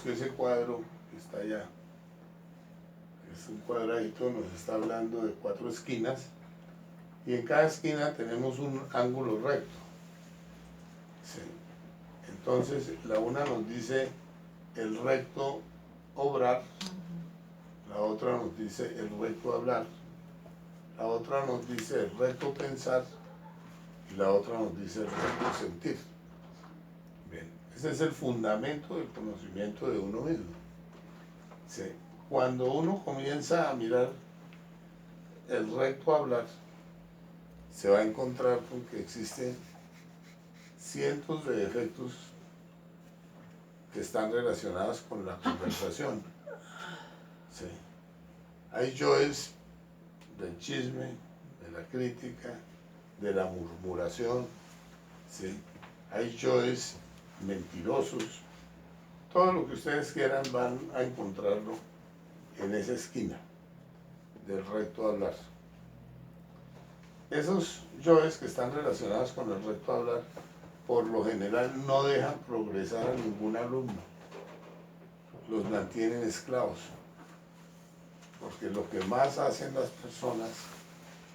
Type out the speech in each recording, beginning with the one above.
que ese cuadro que está allá, es un cuadradito, nos está hablando de 4 esquinas, y en cada esquina tenemos un ángulo recto. Sí. Entonces, la una nos dice el recto obrar, la otra nos dice el recto hablar, la otra nos dice el recto pensar, y la otra nos dice el recto sentir. Bien, ese es el fundamento del conocimiento de uno mismo. Sí. Cuando uno comienza a mirar el recto hablar, se va a encontrar con que existen cientos de defectos que están relacionados con la conversación. Sí. Hay yoes del chisme, de la crítica, de la murmuración, ¿sí? Hay yoes mentirosos. Todo lo que ustedes quieran van a encontrarlo en esa esquina del recto hablar. Esos yoes que están relacionados con el recto hablar, por lo general no dejan progresar a ningún alumno, los mantienen esclavos, porque lo que más hacen las personas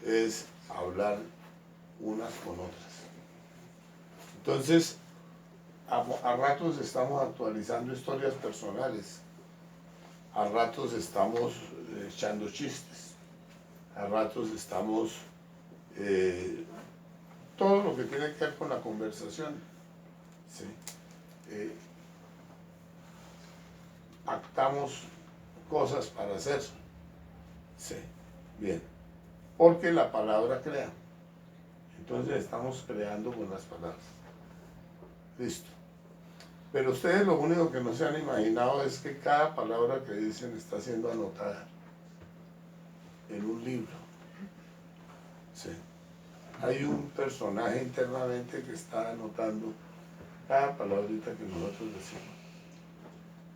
es hablar unas con otras. Entonces, a ratos estamos actualizando historias personales, a ratos estamos echando chistes, a ratos estamos todo lo que tiene que ver con la conversación, ¿sí? Actamos cosas para hacer, ¿sí? Bien, porque la palabra crea, entonces estamos creando con las palabras. Listo. Pero ustedes lo único que no se han imaginado es que cada palabra que dicen está siendo anotada en un libro. Sí. Hay un personaje internamente que está anotando cada palabrita que nosotros decimos.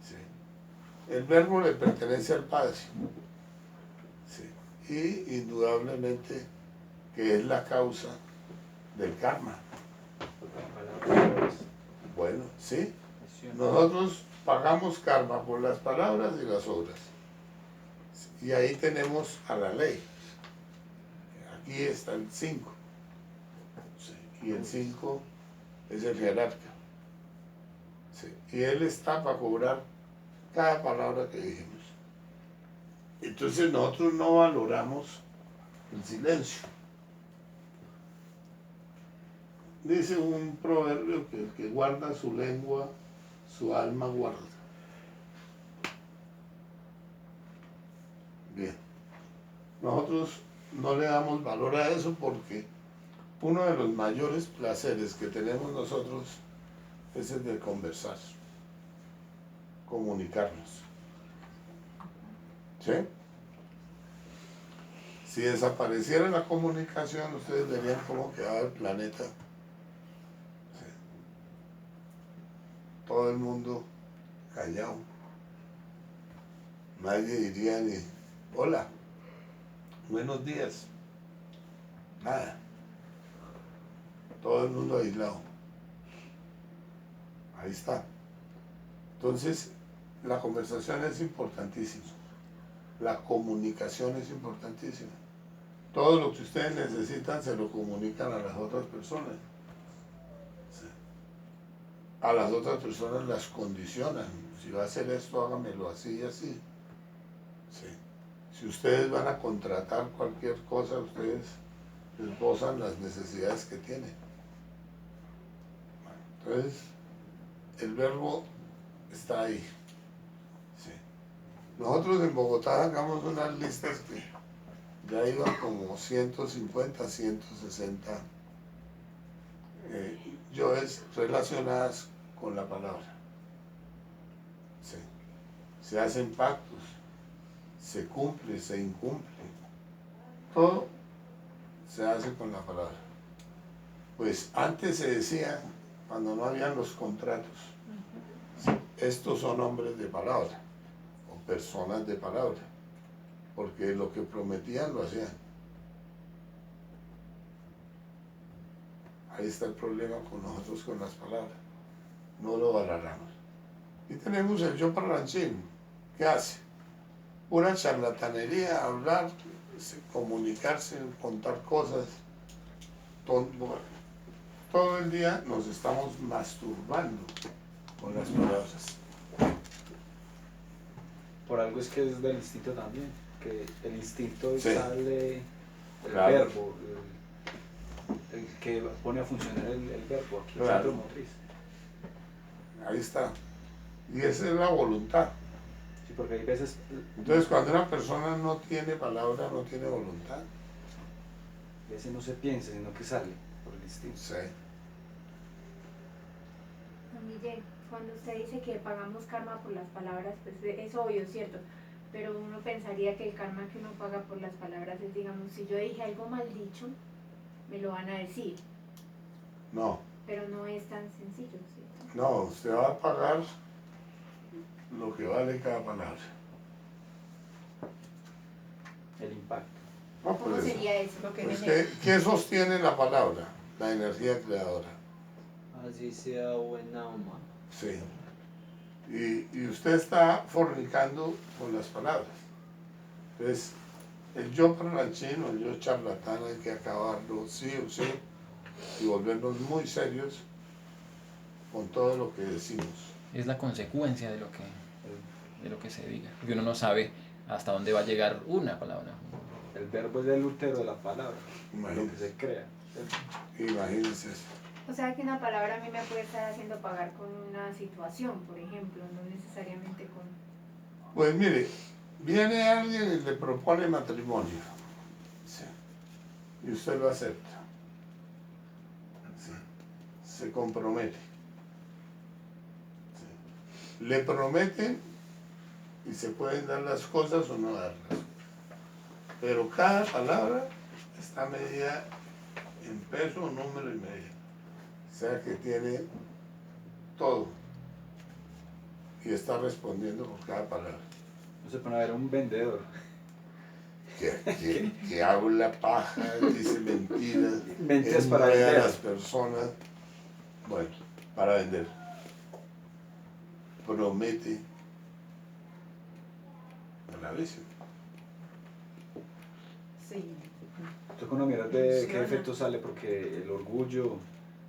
Sí. El verbo le pertenece al Padre. Sí. Y indudablemente que es la causa del karma. Bueno, sí. Nosotros pagamos karma por las palabras y las obras. Y ahí tenemos a la ley. Aquí está el 5. Sí. Y el 5 es el jerarca. Sí. Y él está para cobrar cada palabra que dijimos. Entonces nosotros no valoramos el silencio. Dice un proverbio que el que guarda su lengua, su alma guarda. Bien. Nosotros no le damos valor a eso porque uno de los mayores placeres que tenemos nosotros es el de conversar, comunicarnos. ¿Sí? Si desapareciera la comunicación, ustedes verían cómo quedaba el planeta. ¿Sí? Todo el mundo callado. Nadie diría ni hola, buenos días. Nada. Todo el mundo aislado. Ahí está. Entonces, la conversación es importantísima. La comunicación es importantísima. Todo lo que ustedes necesitan se lo comunican a las otras personas. Sí. A las otras personas las condicionan. Si va a hacer esto, hágamelo así y así. Sí. Si ustedes van a contratar cualquier cosa, ustedes esbozan las necesidades que tienen. Entonces, el verbo está ahí. Sí. Nosotros en Bogotá sacamos unas listas que ya iban como 150, 160 yoes relacionadas con la palabra. Sí. Se hacen pactos, se cumple, se incumple. Todo se hace con la palabra. Pues antes se decía, cuando no habían los contratos, estos son hombres de palabra o personas de palabra, porque lo que prometían lo hacían. Ahí está el problema con nosotros con las palabras, no lo valoramos. Y tenemos el yo parlanchín. ¿Qué hace? Pura charlatanería, hablar, comunicarse, contar cosas. Todo el día nos estamos masturbando con las palabras. Por algo es que es del instinto también, que el instinto Sí. sale, el Claro. verbo, el que pone a funcionar el verbo aquí, el Claro. centro motriz. Ahí está. Y esa es la voluntad. Sí, porque hay veces... Entonces, cuando una persona no tiene palabra, no tiene voluntad. A veces no se piensa, sino que sale por el instinto. Sí. Miguel, cuando usted dice que pagamos karma por las palabras, pues es obvio, ¿cierto? Pero uno pensaría que el karma que uno paga por las palabras es, digamos, si yo dije algo mal dicho, me lo van a decir. No, Pero no es tan sencillo, ¿cierto? no, usted va a pagar lo que vale cada palabra. El impacto. No, ¿Cómo pues, sería eso? Lo que pues, genera. ¿qué sostiene la palabra? La energía creadora. Así sea buena o mala. Sí. Y usted está fornicando con las palabras. Entonces, el yo parlanchín o el yo charlatán hay que acabarlo sí o sí y volvernos muy serios con todo lo que decimos. Es la consecuencia de lo que se diga, porque uno no sabe hasta dónde va a llegar una palabra. El verbo es el útero de la palabra, lo que Imagínense, se crea. imagínense eso. O sea que una palabra a mí me puede estar haciendo pagar con una situación, por ejemplo, no necesariamente con... Pues mire, viene alguien y le propone matrimonio. Sí. Y usted lo acepta. Sí. Se compromete. Sí. Le prometen y se pueden dar las cosas o no darlas. Pero cada palabra está medida en peso, número y medio. O sea que tiene todo. Y está respondiendo por cada palabra. No se pone a ver un vendedor. Que habla paja, dice mentiras, Mentiras para enreda a vender. las personas. Bueno, para vender. Promete. Gravísimo. Sí. Tú cuando miras de qué Funciona. efecto sale, porque el orgullo,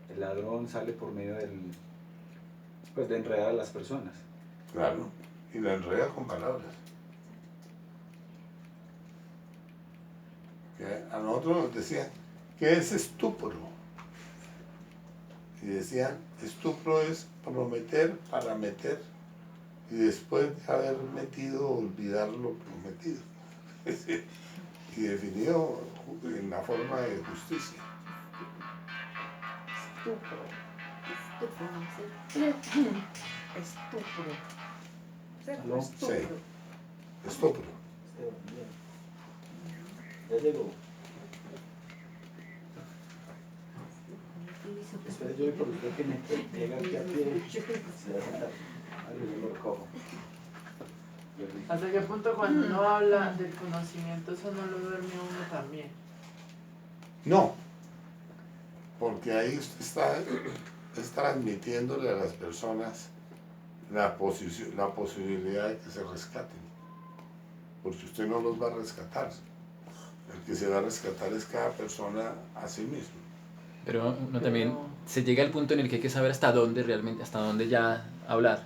el ladrón sale por medio pues de enredar a las personas. Claro. Y la enreda con palabras. Que a nosotros nos decían, ¿qué es estupro? Y decían, estupro es prometer para meter y después de haber metido, olvidar lo prometido. Y definido en la forma de justicia. Estupro. Estupro. ¿Aló? Estupro. Estupro. Ya llegó. Espera, yo voy por usted que me llega aquí a pie. Se va a sentar. Ahí yo lo recojo. ¿Hasta qué punto cuando uno habla del conocimiento eso no lo duerme a uno también? No, porque ahí usted es transmitiéndole a las personas la posibilidad de que se rescaten, porque usted no los va a rescatar. El que se va a rescatar es cada persona a sí mismo. Pero uno también se llega al punto en el que hay que saber hasta dónde ya hablar.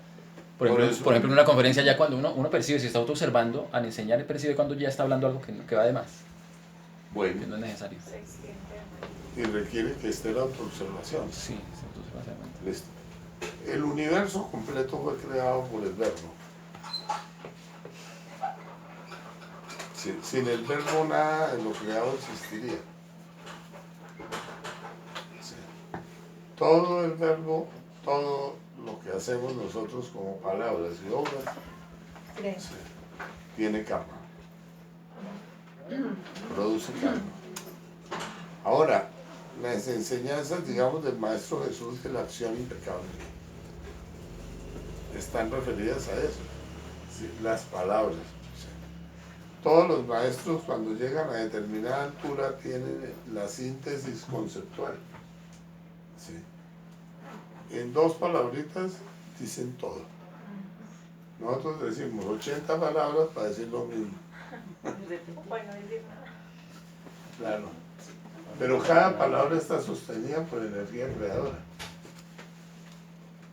Por ejemplo, en una conferencia ya cuando uno percibe, si está autoobservando, al enseñar percibe cuando ya está hablando algo que va de más, que Bueno, no es necesario. y requiere que esté la autoobservación. Sí, se autoobserva, se da cuenta. Listo. El universo completo fue creado por el verbo. Sin el verbo nada de lo creado existiría. Sí. Todo el verbo, todo lo que hacemos nosotros como palabras y obras, sí, tiene karma. Produce karma. Ahora, las enseñanzas, digamos, del Maestro Jesús de la acción impecable están referidas a eso, sí, las palabras. Sí. Todos los maestros cuando llegan a determinada altura tienen la síntesis conceptual. Sí. En dos palabritas dicen todo. Nosotros decimos 80 palabras para decir lo mismo. Bueno, decir nada. Claro. Pero cada palabra está sostenida por energía creadora.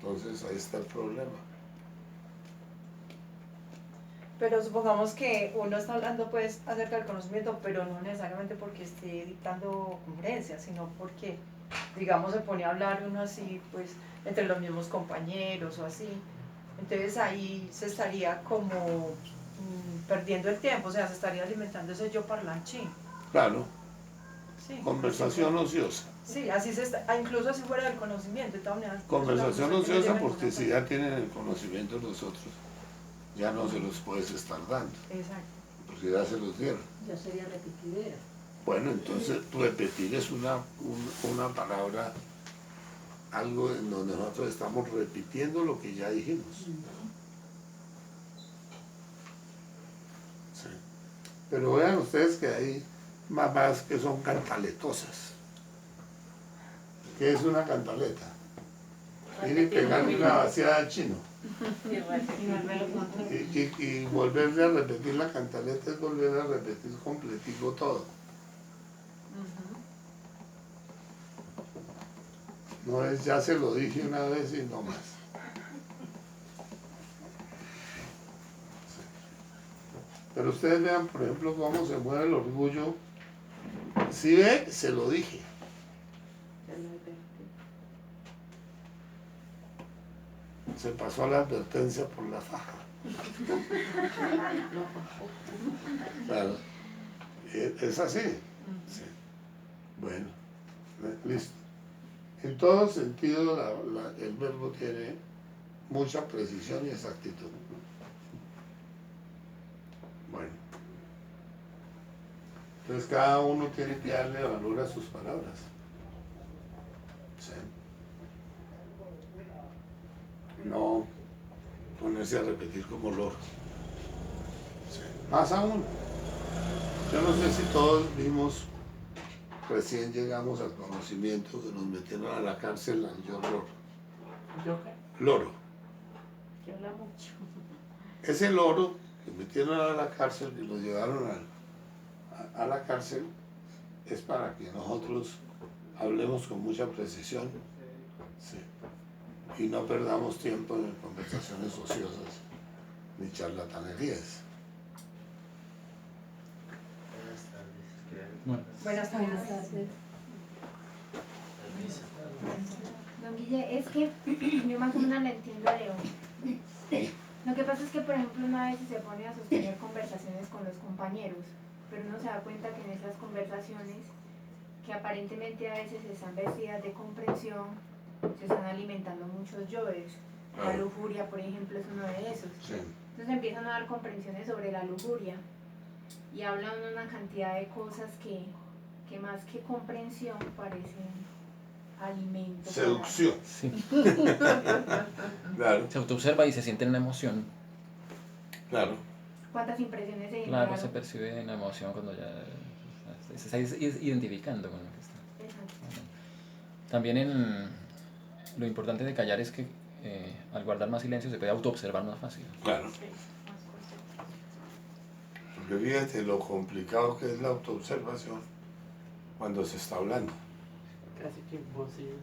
Entonces ahí está el problema. Pero supongamos que uno está hablando pues acerca del conocimiento, pero no necesariamente porque esté dictando conferencias, sino porque, digamos, se pone a hablar uno así, pues, entre los mismos compañeros o así. Entonces ahí se estaría como perdiendo el tiempo, o sea, se estaría alimentando ese yo parlanchín. Claro, Sí. conversación ociosa. Sí, así se está, incluso así fuera del conocimiento, de todas maneras. Conversación una persona que no ociosa llega a porque ninguna si ya tienen el conocimiento los otros, ya no se los puedes estar dando, parte. Exacto. porque ya se los dieron. Ya sería repetidera. Bueno, entonces repetir es una palabra, algo en donde nosotros estamos repitiendo lo que ya dijimos. Sí. Pero vean ustedes que hay mamás que son cantaletosas. ¿Qué es una cantaleta? Ir y pegarle una vaciada al chino. Y volverlo contra. Y volverle a repetir la cantaleta es volver a repetir completico todo. No es ya se lo dije una vez y no más. Sí. Pero ustedes vean, por ejemplo, cómo se mueve el orgullo. Si ve, se lo dije. Se pasó a la advertencia por la faja. Claro. Es así. Sí. Bueno, listo. En todo sentido, el verbo tiene mucha precisión y exactitud. Bueno. Entonces cada uno tiene que darle valor a sus palabras. Sí. No ponerse a repetir como loro. Sí. Más aún, yo no sé si todos vimos, recién llegamos al conocimiento que nos metieron a la cárcel al yo loro. ¿Yo qué? Loro. Que habla mucho. Ese loro que metieron a la cárcel y lo llevaron a la cárcel es para que nosotros hablemos con mucha precisión. Sí. Y no perdamos tiempo en conversaciones ociosas ni charlatanerías. Bueno, Buenas Buenas tardes. tardes. Don Guille, es que yo más o menos le entiendo a León. Lo que pasa es que, por ejemplo, uno a veces se pone a sostener conversaciones con los compañeros, pero uno se da cuenta que en esas conversaciones, que aparentemente a veces están vestidas de comprensión, se están alimentando muchos yoes. La Claro. lujuria, por ejemplo, es uno de esos. Sí. Entonces empiezan a dar comprensiones sobre la lujuria y hablan una cantidad de cosas que más que comprensión parecen alimento. Seducción. sí. Claro, Se autoobserva y se siente en una emoción. claro. ¿Cuántas impresiones se Claro, generaron? se percibe en la emoción cuando ya se está identificando con lo que está. Exacto. También lo importante de callar es que al guardar más silencio se puede autoobservar más fácil. Claro. Porque fíjate lo complicado que es la autoobservación cuando se está hablando. Casi que imposible.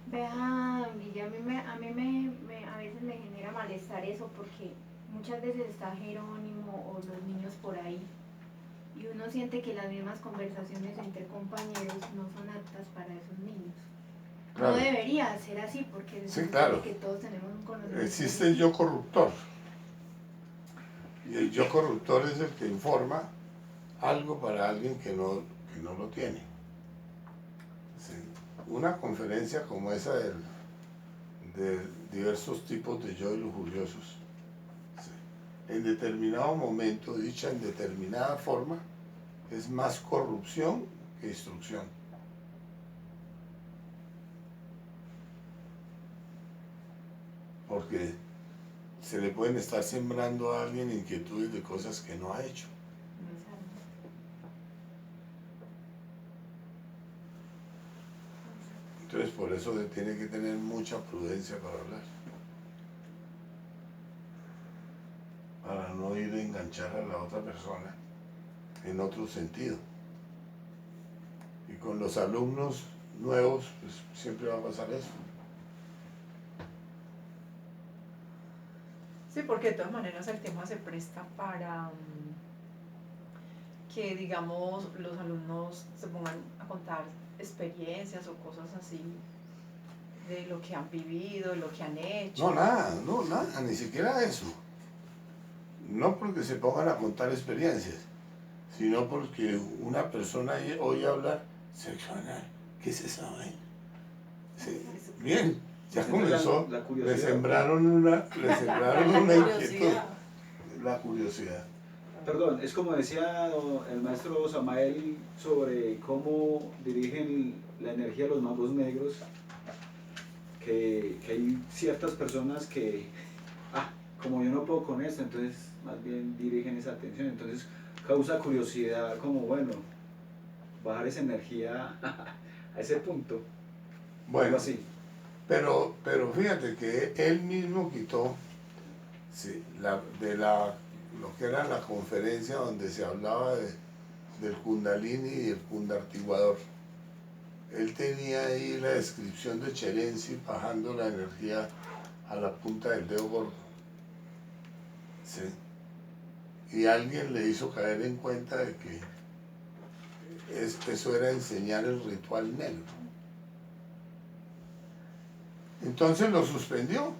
Vea, Guille, a veces me genera malestar eso porque muchas veces está Jerónimo o los niños por ahí y uno siente que las mismas conversaciones entre compañeros no son aptas para esos niños. Claro. No debería ser así porque se Sí, supone claro. que todos tenemos un conocimiento. Existe el yo corruptor. Y el yo corruptor es el que informa algo para alguien que no lo tiene. Sí. Una conferencia como esa de diversos tipos de yo lujuriosos, sí, en determinado momento, dicha en determinada forma, es más corrupción que instrucción. Porque se le pueden estar sembrando a alguien inquietudes de cosas que no ha hecho. Entonces por eso se tiene que tener mucha prudencia para hablar. escuchar a la otra persona en otro sentido. Y con los alumnos nuevos, pues siempre va a pasar eso. Sí, porque de todas maneras el tema se presta para que, digamos, los alumnos se pongan a contar experiencias o cosas así de lo que han vivido, de lo que han hecho. No, nada, ni siquiera eso. No porque se pongan a contar experiencias, sino porque una persona oye hablar sexo anal. ¿Qué es esa vaina? Sí, bien, ya comenzó, La le curiosidad. sembraron una inquietud, Curiosidad. la curiosidad. Perdón, es como decía el maestro Samael sobre cómo dirigen la energía los magos negros, que hay ciertas personas que, como yo no puedo con esto, entonces más bien dirigen esa atención, entonces causa curiosidad como, bueno, bajar esa energía a ese punto, algo Bueno, así. pero fíjate que él mismo quitó, sí, lo que era la conferencia donde se hablaba del Kundalini y el Kundartiguador. Él tenía ahí la descripción de Cherenzi bajando la energía a la punta del dedo gordo. ¿Sí? Y alguien le hizo caer en cuenta de que eso era enseñar el ritual negro. Entonces lo suspendió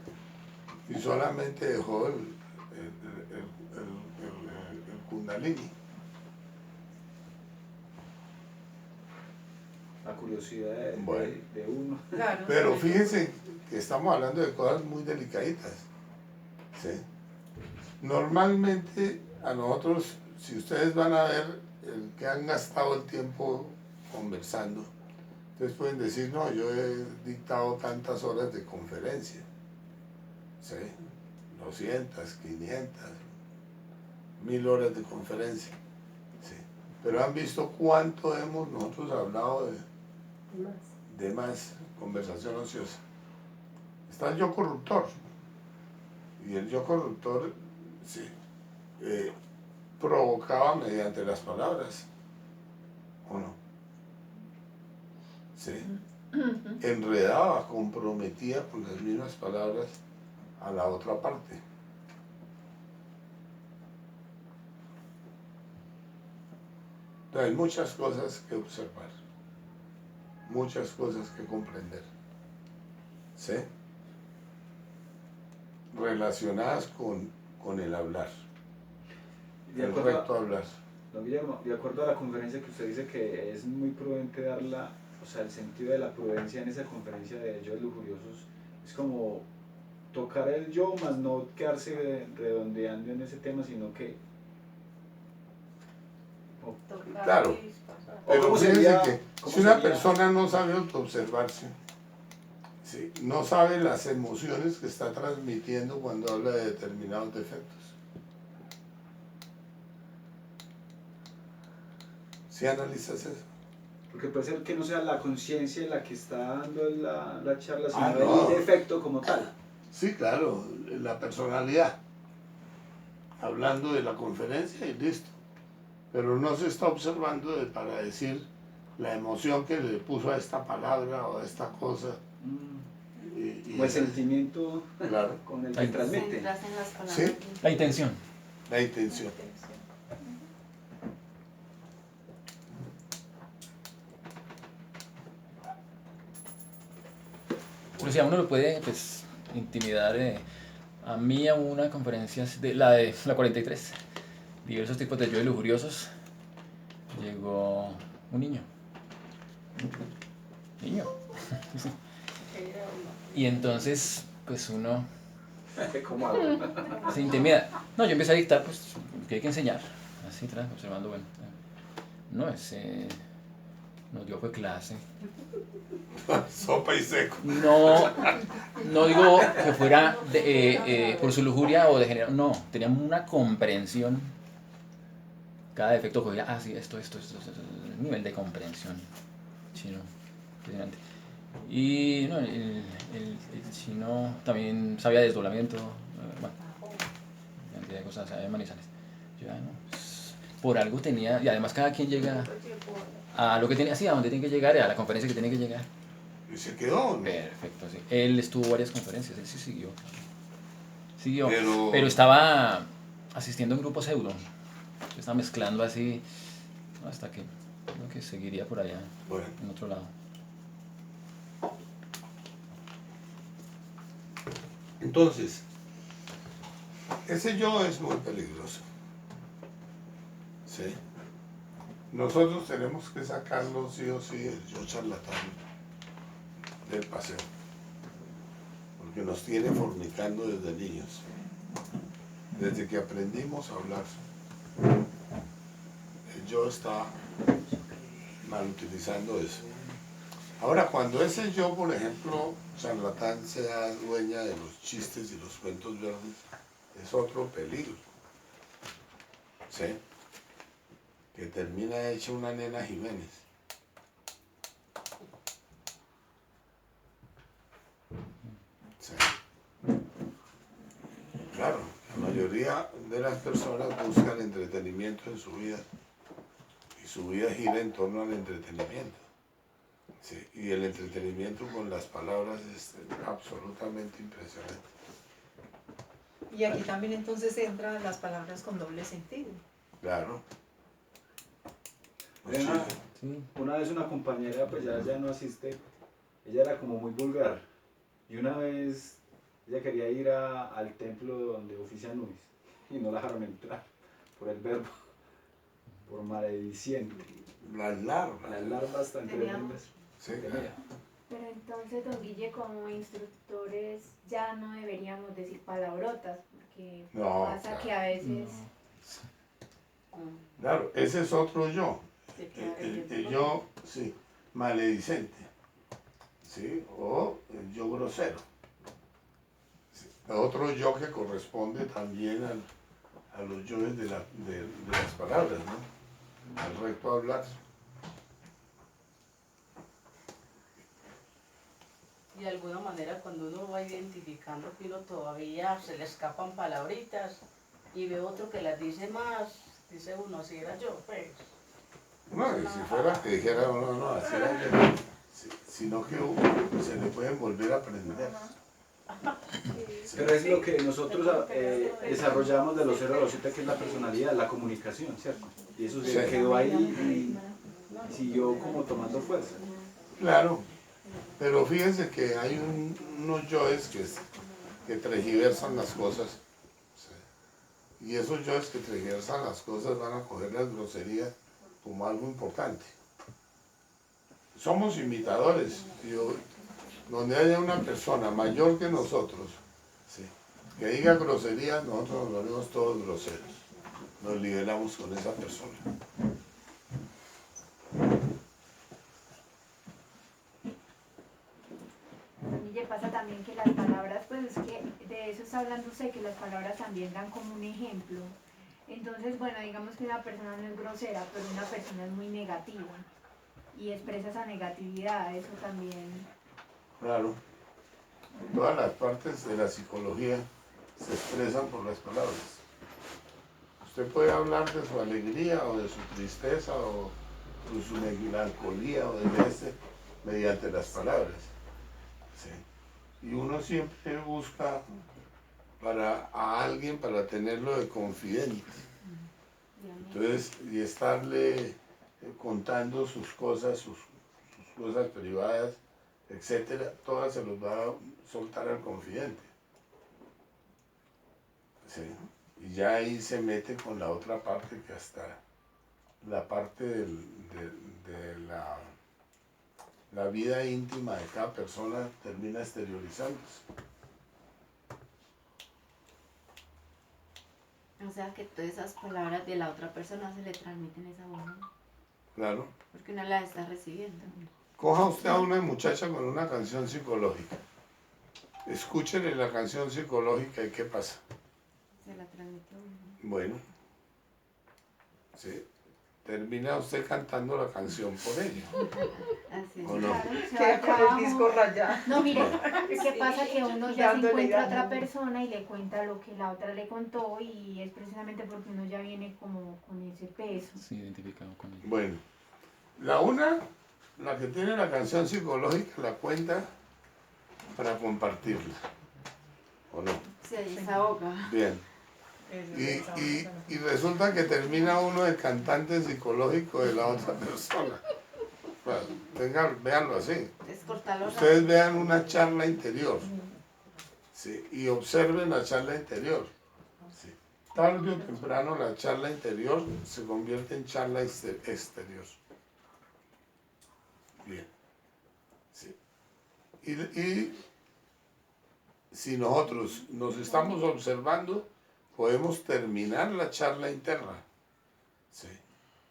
y solamente dejó el Kundalini. La curiosidad Bueno. de uno. Claro, Pero sí. fíjense que estamos hablando de cosas muy delicaditas. ¿Sí? Normalmente a nosotros, si ustedes van a ver el que han gastado el tiempo conversando, ustedes pueden decir, no, yo he dictado tantas horas de conferencia. ¿Sí? 200, 500, 1000 horas de conferencia. ¿Sí? Pero han visto cuánto hemos nosotros hablado de más conversación ociosa. Está el yo corruptor. Y el yo corruptor, sí, provocaba mediante las palabras, ¿o no? Sí. Enredaba, comprometía con las mismas palabras a la otra parte. Entonces, hay muchas cosas que observar, muchas cosas que comprender, ¿sí? Relacionadas con el hablar, De el acuerdo, recto hablar. don Guillermo, de acuerdo a la conferencia que usted dice que es muy prudente darla, o sea, el sentido de la prudencia en esa conferencia de Yo Lujuriosos, es como tocar el yo, más no quedarse redondeando en ese tema, sino que... Claro. ¿O Pero cómo fíjense sería- que cómo si una sería? persona no sabe autoobservarse, sí, no sabe las emociones que está transmitiendo cuando habla de determinados defectos. ¿Sí analizas eso? Porque puede ser que no sea la conciencia la que está dando la charla, sino no. el defecto como tal. Sí, claro, la personalidad. Hablando de la conferencia y listo. Pero no se está observando para decir la emoción que le puso a esta palabra o a esta cosa. Como el sentimiento Claro, con el que Ay. transmite. Centrarse en las palabras. Sí. La intención. la intención. Pero si a uno lo puede pues, intimidar, a mí a una conferencia de la 43, diversos tipos de yo y lujuriosos, llegó un niño. Y entonces, pues uno ¿Cómo hago? se intimida. No, yo empecé a dictar, pues, que hay que enseñar. Así, observando, bueno. No, ese nos dio fue clase. Sopa y seco. No digo que fuera por su lujuria o degenerado, no, teníamos una comprensión. Cada defecto cogía, sí, esto, nivel de comprensión chino, impresionante. Y no, el chino también sabía desdoblamiento, bueno, cantidad de cosas, sabía manizales. Yo Ya, ¿no? Pues, por algo tenía, y además cada quien llega a lo que tenía, sí, a donde tiene que llegar, a la conferencia que tiene que llegar. Y se quedó, ¿no? Perfecto, sí. Él estuvo varias conferencias, él sí siguió. Siguió, Pero- pero estaba asistiendo a un grupo pseudo. Estaba mezclando así hasta que creo que seguiría por allá, Bueno, en otro lado. entonces, ese yo es muy peligroso. ¿Sí? Nosotros tenemos que sacarlo sí o sí el yo charlatán del paseo. Porque nos tiene fornicando desde niños. Desde que aprendimos a hablar. El yo está mal utilizando eso. Ahora, cuando ese yo, por ejemplo, charlatán, sea dueña de los chistes y los cuentos verdes, es otro peligro. ¿Sí? Que termina hecha una nena Jiménez. ¿Sí? Claro, la mayoría de las personas buscan entretenimiento en su vida y su vida gira en torno al entretenimiento. Sí, y el entretenimiento con las palabras es absolutamente impresionante. Y aquí también entonces entran las palabras con doble sentido. Claro. Deja- Sí. Una vez una compañera, pues ya no asiste, ella era como muy vulgar. Y una vez ella quería ir al templo donde ofician Nubis y no la dejaron entrar por el verbo, por malediciente. Las larvas. Las larvas tan Tenía tremendas. Sí, Tenía. Pero entonces, don Guille, como instructores ya no deberíamos decir palabrotas, porque No, pasa claro. que a veces Claro, ese es otro yo. Se queda El yo, sí, maledicente. ¿Sí? O el yo grosero. Sí. Otro yo que corresponde también a los yoes de las palabras, ¿no? Al recto hablar. Y de alguna manera cuando uno va identificando que uno todavía se le escapan palabritas y ve otro que las dice más, dice uno, si era yo, pues. No, y si fuera que dijera, no, así era yo. Sí, sino que se le pueden volver a aprender. Sí. Pero es lo que nosotros desarrollamos de los 0 a los 7, que es la personalidad, la comunicación, ¿cierto? Y eso se Sí. quedó ahí y siguió como tomando fuerza. Claro, pero fíjense que hay unos yoes que tergiversan las cosas. Sí. Y esos yoes que tergiversan las cosas van a coger las groserías como algo importante. Somos imitadores. Donde haya una persona mayor que nosotros, sí, que diga groserías, nosotros nos volvemos todos groseros. Nos liberamos con esa persona. Guille, pasa también que las palabras, pues es que de eso está hablando usted, que las palabras también dan como un ejemplo. Entonces, bueno, digamos que una persona no es grosera, pero una persona es muy negativa y expresa esa negatividad, eso también. Claro. Todas las partes de la psicología se expresan por las palabras. Usted puede hablar de su alegría o de su tristeza o de su melancolía o de ese mediante las palabras. Sí. Y uno siempre busca a alguien para tenerlo de confidente. Entonces, y estarle contando sus cosas privadas, etcétera, todas se los va a soltar al confidente. ¿Sí? Y ya ahí se mete con la otra parte, que hasta la parte de la vida íntima de cada persona termina exteriorizándose. O sea que todas esas palabras de la otra persona se le transmiten esa voz, ¿no? Claro. Porque uno las está recibiendo. Coja usted a una muchacha con una canción psicológica. Escúchele la canción psicológica y ¿qué pasa? Se la transmite a uno. Bueno, sí. termina usted cantando la canción por ella, Así es. ¿o no? Claro, se va Queda al con el trabajo. disco rayado. No, mire, ¿qué pasa? Que uno ya se Dándole, encuentra a otra dándole. persona y le cuenta lo que la otra le contó y es precisamente porque uno ya viene como con ese peso. Sí, identificado con ella. Bueno, la que tiene la canción psicológica, la cuenta para compartirla, ¿o no? Sí, ahí desahoga. Bien. Y resulta que termina uno de cantante psicológico de la otra persona. Bueno, véanlo así. Es cortarlo Ustedes vean una charla interior, ¿sí? Y observen la charla interior. ¿Sí? Tarde o temprano la charla interior se convierte en charla exterior. Bien. ¿Sí? Y si nosotros nos estamos observando, podemos terminar la charla interna. ¿Sí?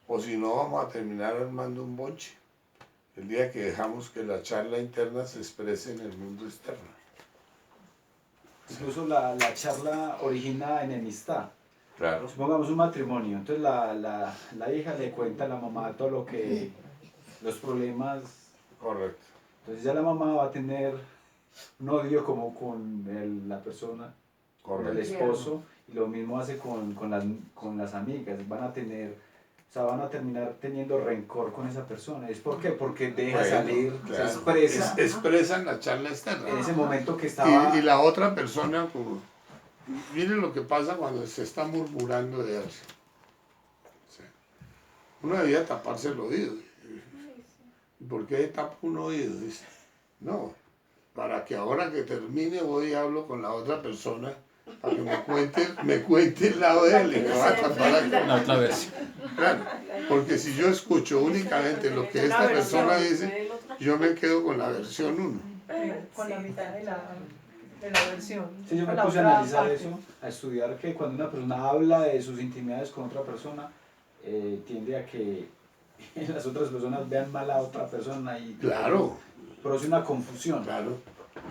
O si no, vamos a terminar armando un bonche. El día que dejamos que la charla interna se exprese en el mundo externo. Incluso la charla origina enemistad. Claro. Supongamos un matrimonio, entonces la hija le cuenta a la mamá todo lo que, los problemas, Correcto. entonces ya la mamá va a tener un odio como con la persona, con el Correcto. esposo, y lo mismo hace con las amigas, van a terminar teniendo rencor con esa persona. ¿Es por qué? Porque deja Bueno, salir, claro. se expresa Expresan la charla externa. en ese momento que estaba... Y la otra persona, como, miren lo que pasa cuando se está murmurando de alguien. Sí. Uno debía taparse el oído. ¿Y por qué tapa un oído? Dice, no, para que ahora que termine voy y hablo con la otra persona para que me cuente el lado de él y me va a tapar aquí. La otra versión. Claro, porque si yo escucho únicamente lo que esta persona dice, yo me quedo con la versión 1. Con la mitad de la versión. Sí, yo me Con la puse a otra analizar parte. eso, a estudiar que cuando una persona habla de sus intimidades con otra persona, tiende a que las otras personas vean mal a otra persona y Claro, produce una confusión. claro.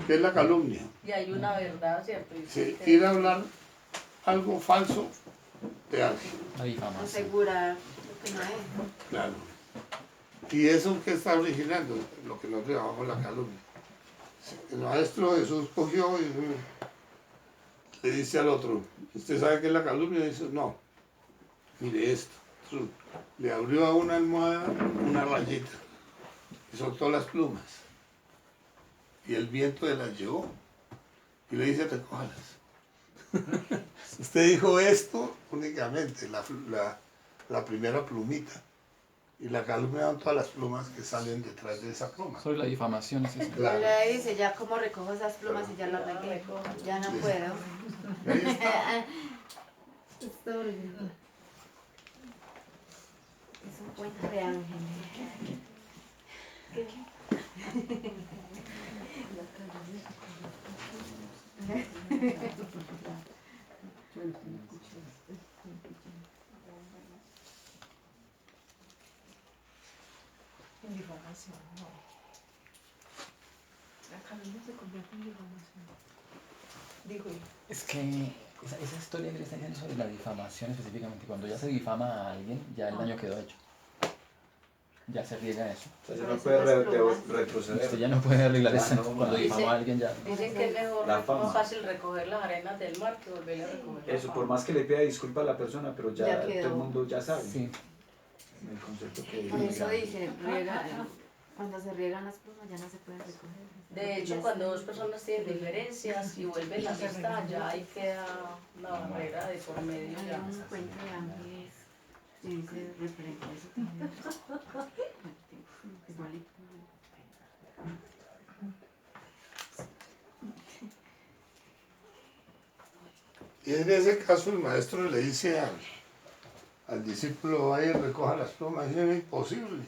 ¿Qué es la calumnia? Y hay una verdad, ¿cierto? Y Sí, que- ir a hablar algo falso de alguien. La difamación. Asegurar lo que no es. Claro. ¿Y eso qué está originando? Lo que nosotros llamamos la calumnia. Sí, el maestro Jesús cogió y le dice al otro, ¿usted sabe qué es la calumnia? Y dice, no, mire esto. Le abrió a una almohada una rayita y soltó las plumas. Y el viento se las llevó. Y le dice, recójalas. Usted dijo esto únicamente, la primera plumita. Y la calumnia son todas las plumas que salen detrás de esa pluma. Sobre la difamación es eso. Claro. Le dice, ya como recojo esas plumas y ya las regué. Ya no puedo. Ahí está. Es un cuento de ángel. En difamación, no. La calumnia se convierte en difamación. Dijo él. Es que esa historia que le está diciendo sobre la difamación específicamente, cuando ya se difama a alguien, ya el daño quedó hecho. Ya se riega eso. O sea, ya no puede retroceder. Usted ya no puede arreglar eso. no, Cuando dice- difama a alguien ya. Dicen que es mejor, La fama. más fácil recoger las arenas del mar que volver a recoger la Eso, fama. por más que le pida disculpas a la persona, pero ya, Ya todo quedó. el mundo ya sabe. Sí. El concepto que Por eso dice, cuando se riegan las plumas ya no se pueden recoger. De hecho, cuando dos personas tienen diferencias y vuelven la amistad, ya ahí queda una barrera de por medio. Hay Ya. un cuento de ángeles que dice referente a eso también. Igualito. Y en ese caso el maestro le dice al discípulo, vaya y recoja las plumas. Y dice, es imposible,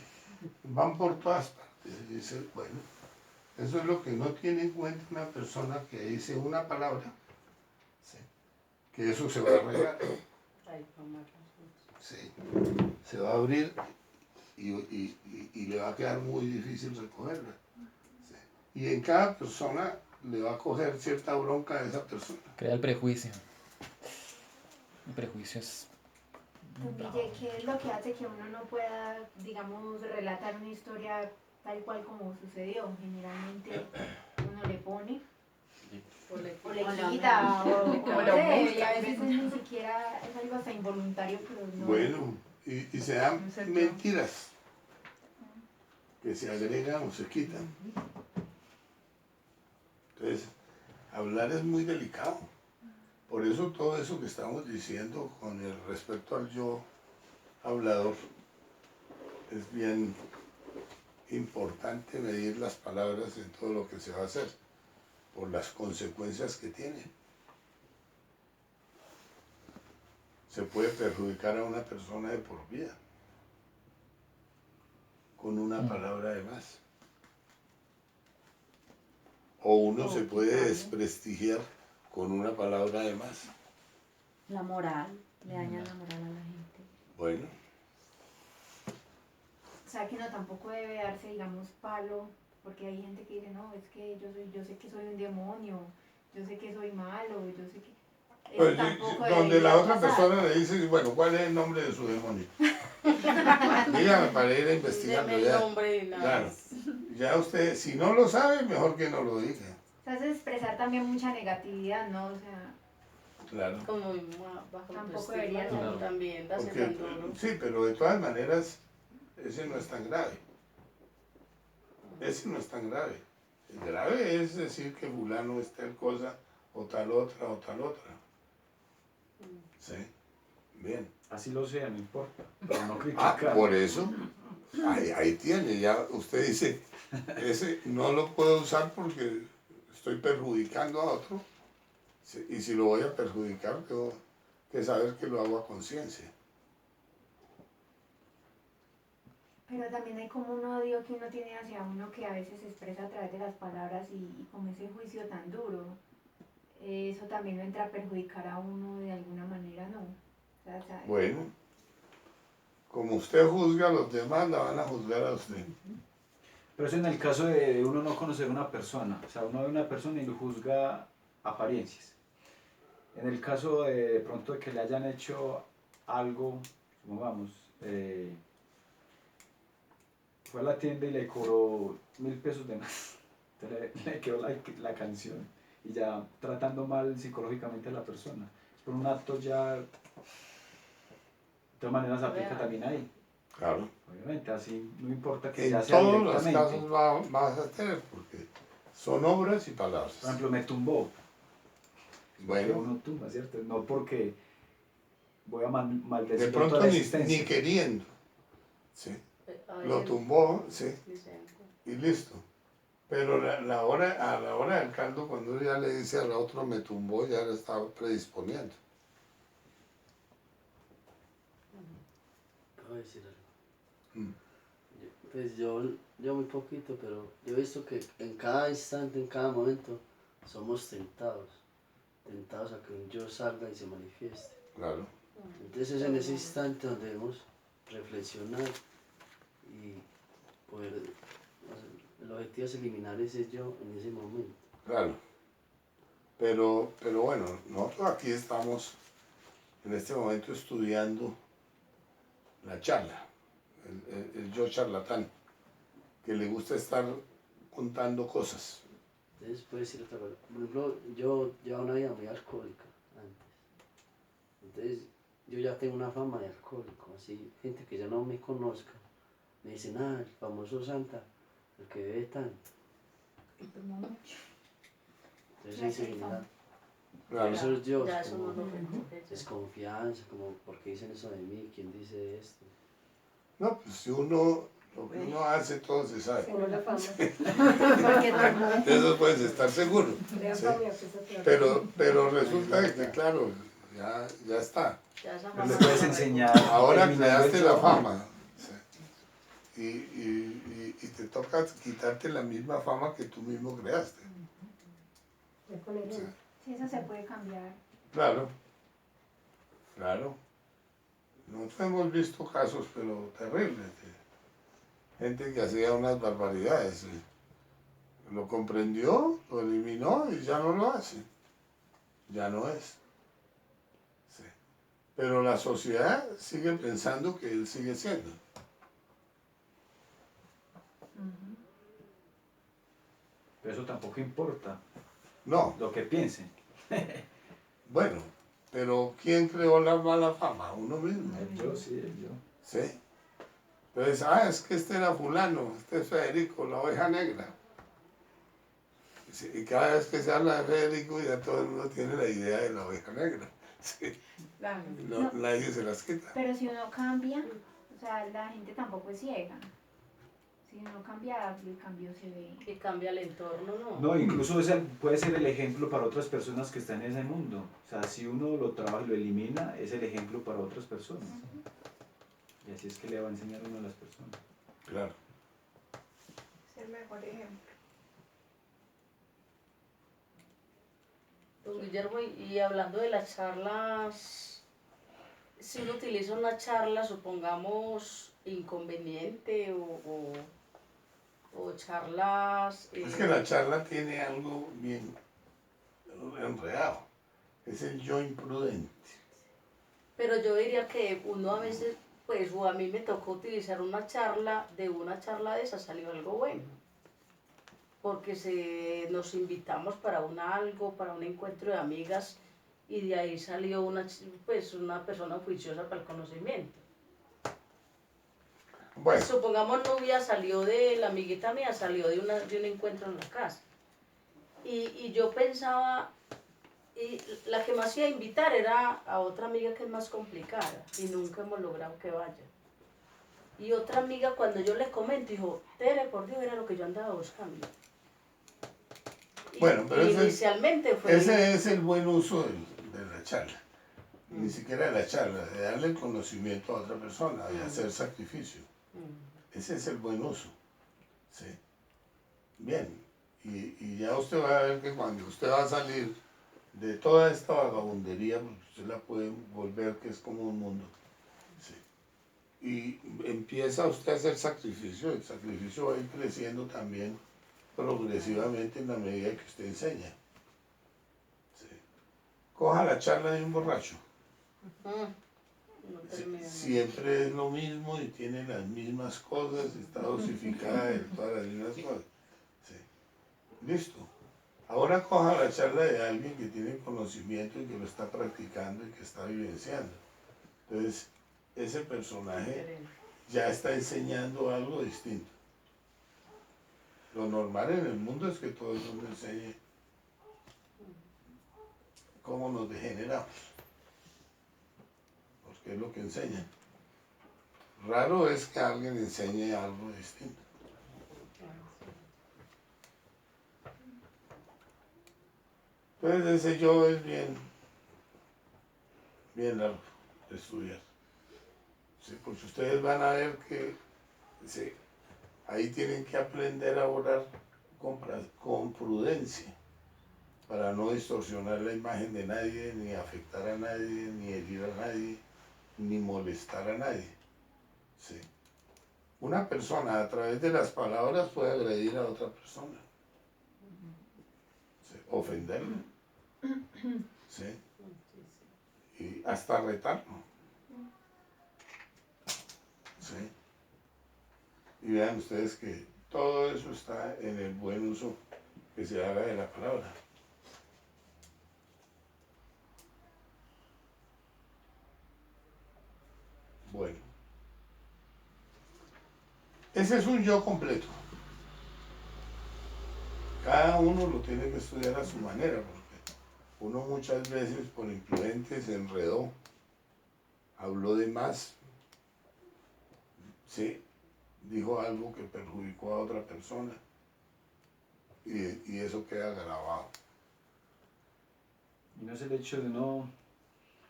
van por todas partes. Y dice, bueno, eso es lo que no tiene en cuenta una persona que dice una palabra, ¿sí? Que eso se va a regar, Ay, mamá. ¿sí? Se va a abrir y le va a quedar muy difícil recogerla. ¿Sí? Y en cada persona le va a coger cierta bronca a esa persona. Crea el prejuicio. El prejuicio es Miguel, ¿qué es lo que hace que uno no pueda, digamos, relatar una historia tal cual como sucedió? Generalmente uno le pone O le o le O le quita o O no le sé, aumenta. y a veces ni siquiera es algo hasta involuntario, pero no. Bueno, y se dan Es el plan. mentiras que se agregan o se quitan. Entonces, hablar es muy delicado. Por eso todo eso que estamos diciendo con el respecto al yo hablador es bien importante medir las palabras en todo lo que se va a hacer, por las consecuencias que tiene. Se puede perjudicar a una persona de por vida con una palabra de más. O uno se puede quitarle. desprestigiar con una palabra de más. La moral, le dañan la moral a la gente. Bueno, O sea que uno tampoco debe darse, digamos, palo, porque hay gente que dice, no, es que yo sé que soy un demonio, yo sé que soy malo, yo sé que... Eso pues, tampoco donde la debería otra pasar. persona le dice, bueno, ¿cuál es el nombre de su demonio? Dígame para ir a investigarlo Deme el ya. nombre y nada Claro. más. Ya usted, si no lo sabe, mejor que no lo diga. O sea, es expresar también mucha negatividad, ¿no? O sea, Claro. Como bajo Tampoco autoestima, debería ¿no? ser. También darse Porque, tan duro. sí, pero de todas maneras, ese no es tan grave. Ese no es tan grave. El grave es decir que fulano es tal cosa, o tal otra, o tal otra. Sí, bien. Así lo sea, no importa. Pero no Ah, criticar. por eso, ahí tiene, ya usted dice, ese no lo puedo usar porque estoy perjudicando a otro, sí, y si lo voy a perjudicar, tengo que saber que lo hago a conciencia. pero también hay como un odio que uno tiene hacia uno que a veces se expresa a través de las palabras y como ese juicio tan duro. Eso también lo entra a perjudicar a uno de alguna manera, ¿no? O sea, Bueno, como usted juzga a los demás, la van a juzgar a usted. Pero eso en el caso de uno no conocer a una persona. O sea, uno ve a una persona y lo juzga apariencias. En el caso de pronto de que le hayan hecho algo, supongamos, fue a la tienda y le cobró 1.000 pesos de más. Entonces le quedó la canción y ya tratando mal psicológicamente a la persona. Es por un acto ya, de todas maneras se aplica Real. también ahí. Claro. Obviamente, así no importa que En ya sea todos los directamente. casos vas a tener, porque son obras y palabras. Por ejemplo, me tumbó. Que Bueno, uno tumba, ¿cierto? No porque voy a maldecir de toda pronto la ni existencia. queriendo. Sí. A Lo veces tumbó, sí, dicen, y listo. Pero a la hora del caldo, cuando ya le dice al otro me tumbó, ya le estaba predisponiendo. Puedo decir algo. Mm. Pues yo muy poquito, pero yo he visto que en cada instante, en cada momento, somos tentados a que un yo salga y se manifieste. Claro. Entonces es en ese instante donde debemos reflexionar y poder, el objetivo es eliminar ese yo en ese momento. Claro. Pero bueno, nosotros aquí estamos en este momento estudiando la charla, el yo charlatán, que le gusta estar contando cosas. Entonces puedo decir otra cosa. Por ejemplo, yo llevaba una vida muy alcohólica antes. Entonces yo ya tengo una fama de alcohólico, así gente que ya no me conozca me dicen, ah, el famoso Santa, el que bebe tanto. Entonces Ya ahí se sé, genera Claro. esos yo, ya eso como no lo recoge. desconfianza, como ¿por qué dicen eso de mí? ¿Quién dice esto? No, pues si uno, lo que uno hace, todo se sabe. Solo la fama. De eso puedes estar seguro. ¿sí? Pero resulta de que, claro, ya está. Ya esa Pero le fama puedes no la enseñar. Ahora eliminando creaste el la yo. fama. ¿sí? Y te toca quitarte la misma fama que tú mismo creaste. ¿sí? Sí, eso se puede cambiar. Claro, claro. Nosotros hemos visto casos, pero terribles, de gente que hacía unas barbaridades. ¿sí? Lo comprendió, lo eliminó y ya no lo hace. Ya no es. Sí. pero la sociedad sigue pensando que él sigue siendo. Pero eso tampoco importa, No, lo que piensen. bueno, pero ¿quién creó la mala fama? Uno mismo. Yo sí, yo. ¿Sí? Entonces, es que este era fulano, este es Federico, la oveja negra. Sí, y cada vez que se habla de Federico ya todo el mundo tiene la idea de la oveja negra. Sí, Claro. no, nadie se las quita. Pero si uno cambia, o sea, la gente tampoco es ciega. Si uno cambia, el cambio se ve. Que cambia el entorno, ¿no? No, incluso puede ser el ejemplo para otras personas que están en ese mundo. O sea, si uno lo trabaja y lo elimina, es el ejemplo para otras personas. Y así es que le va a enseñar uno a las personas. Claro. Es el mejor ejemplo. Don Guillermo, y hablando de las charlas, si uno utiliza una charla, supongamos, inconveniente o charlas... Es que la charla tiene algo bien enredado. Es el yo imprudente. Pero yo diría que uno a veces, pues, o a mí me tocó utilizar una charla, de una charla de esa salió algo bueno. Porque nos invitamos para algo, para un encuentro de amigas, y de ahí salió una persona juiciosa para el conocimiento. Bueno, Supongamos novia salió la amiguita mía, salió de un encuentro en la casa. Y yo pensaba, y la que más iba a invitar era a otra amiga que es más complicada, y nunca hemos logrado que vaya. Y otra amiga, cuando yo le comento, dijo, Tere, por Dios, era lo que yo andaba buscando. bueno, pero inicialmente fue... ese es el buen uso de la charla. Ni siquiera de la charla, de darle el conocimiento a otra persona, de hacer sacrificio. Ese es el buen uso. ¿Sí? Bien. Y ya usted va a ver que cuando usted va a salir de toda esta vagabundería, porque usted la puede volver que es como un mundo. ¿Sí? Y empieza usted a hacer sacrificio, el sacrificio va a ir creciendo también progresivamente en la medida que usted enseña. ¿Sí? Coja la charla de un borracho. Siempre es lo mismo y tiene las mismas cosas, está dosificada de todas las mismas cosas. ¿Sí? Listo. Ahora coja la charla de alguien que tiene conocimiento y que lo está practicando y que está vivenciando. Entonces, ese personaje ya está enseñando algo distinto. Lo normal en el mundo es que todo el mundo enseñe cómo nos degeneramos, porque es lo que enseñan. Raro es que alguien enseñe algo distinto. Entonces ese yo es bien largo de estudiar. Sí, porque ustedes van a ver que sí, ahí tienen que aprender a orar con prudencia para no distorsionar la imagen de nadie, ni afectar a nadie, ni herir a nadie, ni molestar a nadie. Sí. Una persona a través de las palabras puede agredir a otra persona, sí, ofenderlo, sí, y hasta retarlo. Sí. Y vean ustedes que todo eso está en el buen uso que se haga de la palabra. Bueno, ese es un yo completo. Cada uno lo tiene que estudiar a su manera, porque uno muchas veces por imprudente se enredó, habló de más, sí, dijo algo que perjudicó a otra persona y eso queda grabado. Y no es el hecho de no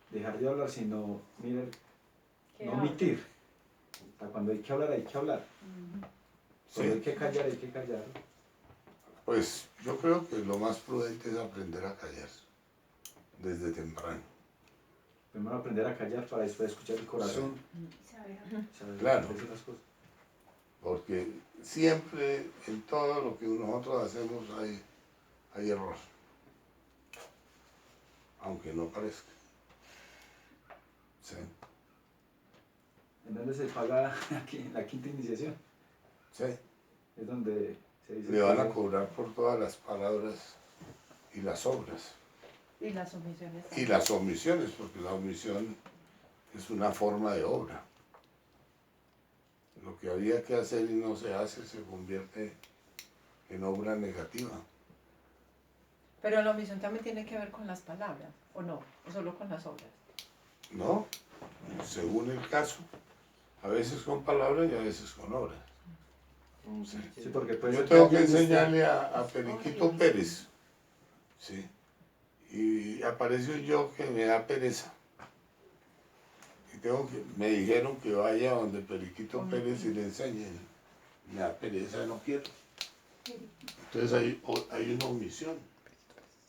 dejar de hablar, sino, mira, ¿Qué no habla? omitir. O sea, cuando hay que hablar, hay que hablar. Cuando hay Sí, que callar, hay que callar. pues yo creo que lo más prudente es aprender a callarse desde temprano. Primero aprender a callar para después escuchar el corazón. Saber Claro. decir las cosas. Porque siempre en todo lo que nosotros hacemos hay error, aunque no parezca. Sí, ¿En dónde se paga aquí, en la quinta iniciación? sí. Es donde se dice Le van a que- cobrar por todas las palabras y las obras. Y las omisiones. Y las omisiones, porque la omisión es una forma de obra. Lo que había que hacer y no se hace se convierte en obra negativa. Pero la omisión también tiene que ver con las palabras, ¿o no? ¿O solo con las obras? ¿No? Según el caso. A veces con palabras y a veces con obras. Sí. Sí, porque puede Yo ser tengo que alguien enseñarle a Periquito Pérez. Sí. Y apareció yo que me da pereza. Y me dijeron que vaya donde Periquito Pérez y le enseñe. Me da pereza, no quiero. Entonces hay una omisión.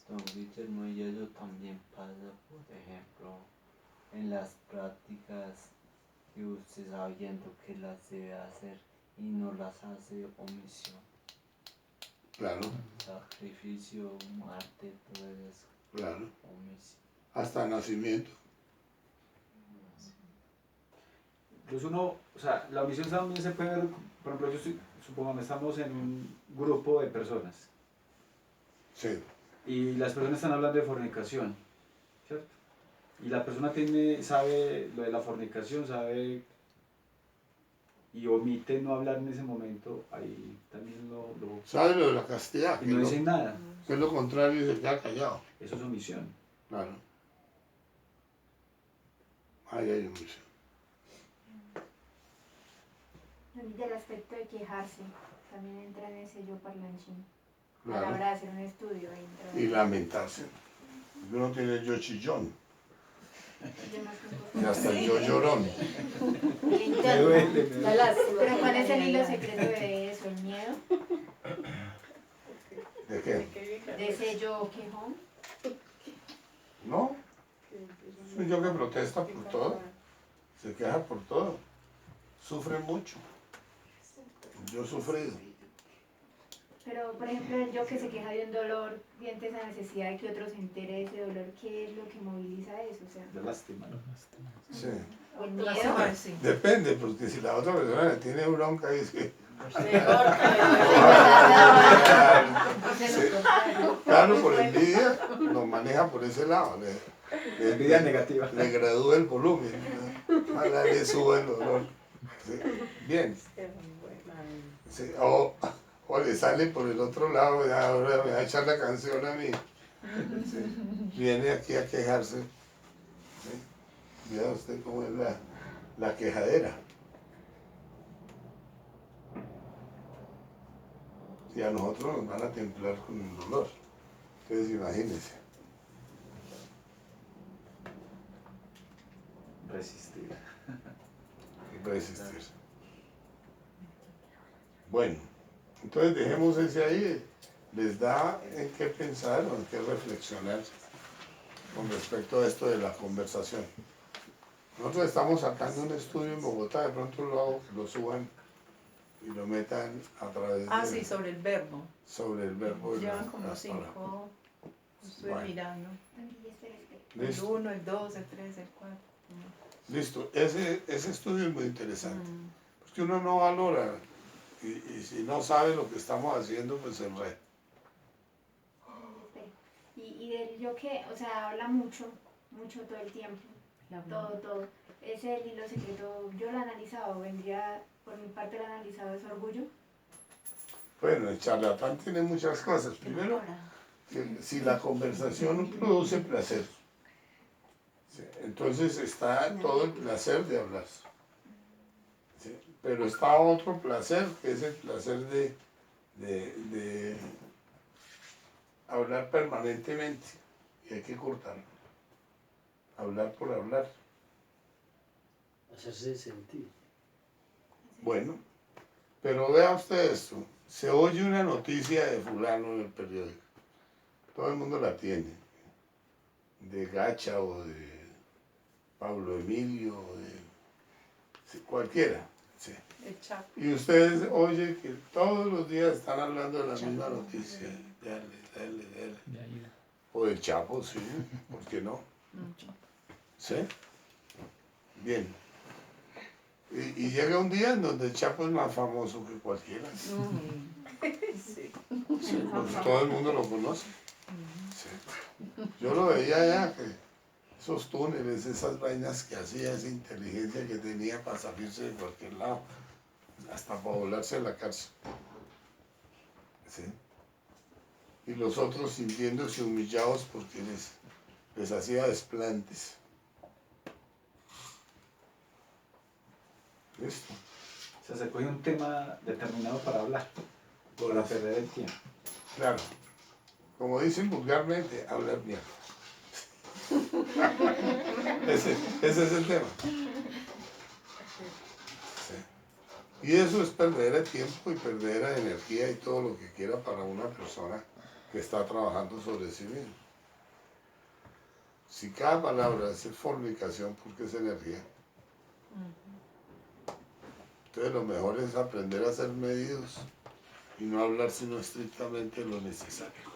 Don Guillermo, y eso también pasa, por ejemplo, en las prácticas que usted sabiendo que las debe hacer y no las hace, omisión, Claro, sacrificio, muerte, todo eso, claro. omisión. Hasta nacimiento. Incluso uno, o sea, la omisión también se puede ver, por ejemplo, supongamos estamos en un grupo de personas Sí, y las personas están hablando de fornicación, ¿cierto? Y la persona sabe lo de la fornicación, sabe y omite no hablar en ese momento, ahí también ¿sabe lo de la castidad? y no dice nada, Que es lo contrario y se queda callado. eso es omisión. Claro. Ahí hay omisión. Y del aspecto de quejarse, también entra en ese yo parlanchín. A la Claro. hora de hacer un estudio. Entra Y lamentarse. Uno tiene yo chillón. Y hasta el yo llorón. Me duele. Pero ¿cuál es el hilo secreto de eso? ¿El miedo? ¿De qué? ¿De ese yo quejón? No. Es un yo que protesta por todo. Se queja por todo. Sufre mucho. Yo he sufrido. Pero, por ejemplo, el yo que se queja de un dolor, siente esa necesidad de que otro se entere de ese dolor, ¿qué es lo que moviliza eso? O sea, De lástima, ¿no? Sí. o el miedo. Sí. Depende, porque si la otra persona le tiene bronca y es que... Claro, por envidia lo maneja por ese lado. Envidia negativa. Le gradúa el volumen. Ojalá le suba el dolor. Sí. Bien. Sí. O le sale por el otro lado, ya, ahora me va a echar la canción a mí. Sí. Viene aquí a quejarse. Sí. Vea usted cómo es la quejadera. Y a nosotros nos van a templar con el dolor. Entonces imagínense. Resistir. Bueno, entonces dejemos ese ahí. Les da en qué pensar o en qué reflexionar con respecto a esto de la conversación. Nosotros estamos sacando un estudio en Bogotá, de pronto lo hago que lo suban y lo metan a través de... Sí, sobre el verbo. Sobre el verbo. Llevan como las palabras. 5, estoy Bueno. mirando. El Listo. 1, el 2, el 3, el 4. Listo. Ese estudio es muy interesante. Porque uno no valora y si no sabe lo que estamos haciendo, pues se enreda. Y del yo que, o sea, habla mucho todo el tiempo. Todo. Ese es el hilo secreto, yo lo he analizado, vendría, por mi parte lo he analizado, es orgullo. Bueno, el charlatán tiene muchas cosas. Primero, que si la conversación produce placer, ¿sí? Entonces está todo el placer de hablar. ¿Sí? Pero está otro placer, que es el placer de hablar permanentemente. Y hay que cortarlo. Hablar por hablar. Hacerse sentir. Bueno, pero vea usted esto. Se oye una noticia de fulano en el periódico. Todo el mundo la tiene. De Gacha o de Pablo Emilio o de sí, cualquiera. Sí. El Chapo. Y ustedes oyen que todos los días están hablando de la misma noticia. Dale. De ahí. O del Chapo, sí. ¿Por qué no? ¿Sí? Bien. Y llega un día en donde el Chapo es más famoso que cualquiera. Sí. Sí, porque todo el mundo lo conoce. Sí. Yo lo veía ya, que esos túneles, esas vainas que hacía, esa inteligencia que tenía para salirse de cualquier lado, hasta para volarse a la cárcel. ¿Sí? Y los otros sintiéndose humillados porque les hacía desplantes. ¿Listo? O sea, se coge un tema determinado para hablar, para perder el tiempo. Claro. Como dicen vulgarmente, hablar mierda. Ese es el tema. Sí. Y eso es perder el tiempo y perder la energía y todo lo que quiera para una persona que está trabajando sobre sí mismo. Si cada palabra es fornicación porque es energía, entonces lo mejor es aprender a ser medidos y no hablar sino estrictamente lo necesario.